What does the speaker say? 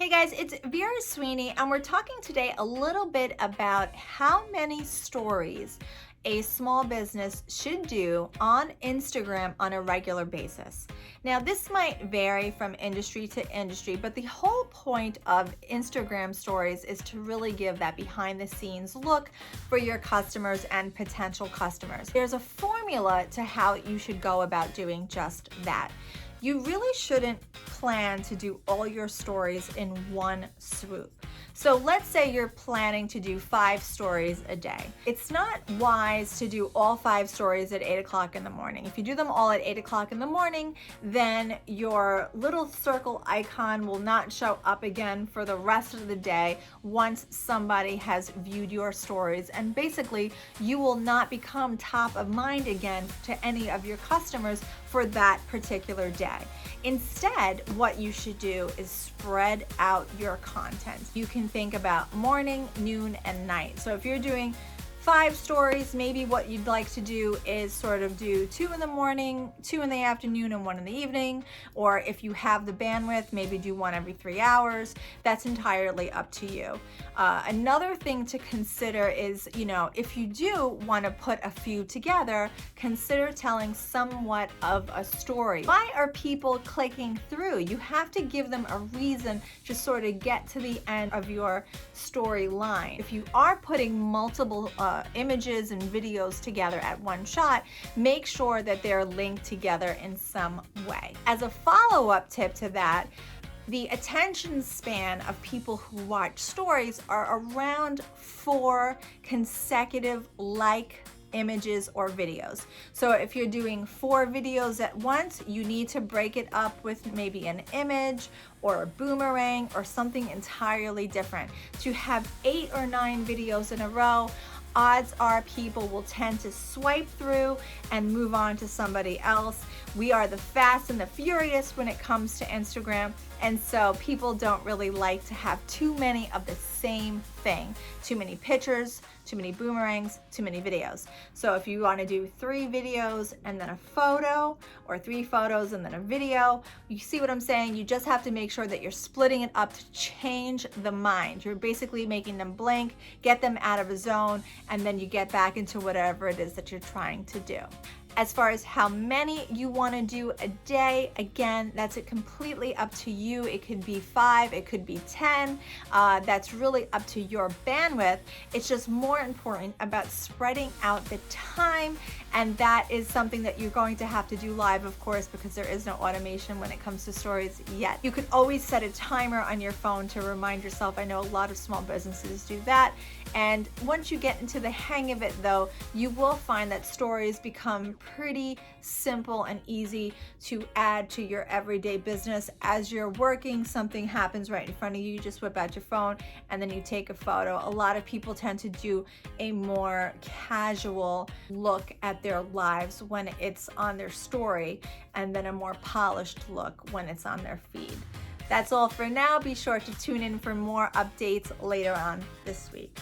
Hey guys, it's Vera Sweeney, and we're talking today a little bit about how many stories a small business should do on Instagram on a regular basis. Now, this might vary from industry to industry, but the whole point of Instagram stories is to really give that behind the scenes look for your customers and potential customers. There's a formula to how you should go about doing just that. You really shouldn't plan to do all your stories in one swoop. So let's say you're planning to do 5 stories a day. It's not wise to do all 5 stories at 8 o'clock in the morning. If you do them all at 8 o'clock in the morning, then your little circle icon will not show up again for the rest of the day once somebody has viewed your stories. And basically, you will not become top of mind again to any of your customers for that particular day. Instead, what you should do is spread out your content. You can think about morning, noon, and night. So if you're doing 5 stories, maybe what you'd like to do is sort of do 2 in the morning, 2 in the afternoon, and 1 in the evening. Or if you have the bandwidth, maybe do 1 every 3 hours. That's entirely up to you. Another thing to consider is, if you do want to put a few together, consider telling somewhat of a story. Why are people clicking through? You have to give them a reason to sort of get to the end of your storyline. If you are putting multiple images and videos together at one shot, make sure that they're linked together in some way. As a follow-up tip to that, the attention span of people who watch stories are around 4 consecutive images or videos. So if you're doing 4 videos at once, you need to break it up with maybe an image or a boomerang or something entirely different. To have 8 or 9 videos in a row, odds are people will tend to swipe through and move on to somebody else. We are the fast and the furious when it comes to Instagram, and so people don't really like to have too many of the same thing. Too many pictures, too many boomerangs, too many videos. So if you want to do 3 videos and then a photo, or 3 photos and then a video, you see what I'm saying? You just have to make sure that you're splitting it up to change the mind. You're basically making them blank, get them out of a zone, and then you get back into whatever it is that you're trying to do. As far as how many you want to do a day, again, that's completely up to you. It could be 5, it could be 10. That's really up to your bandwidth. It's just more important about spreading out the time, and that is something that you're going to have to do live, of course, because there is no automation when it comes to stories yet. You could always set a timer on your phone to remind yourself. I know a lot of small businesses do that. And once you get into the hang of it, though, you will find that stories become pretty simple and easy to add to your everyday business. As you're working, something happens right in front of you, you just whip out your phone and then you take a photo. A lot of people tend to do a more casual look at their lives when it's on their story, and then a more polished look when it's on their feed. That's all for now. Be sure to tune in for more updates later on this week.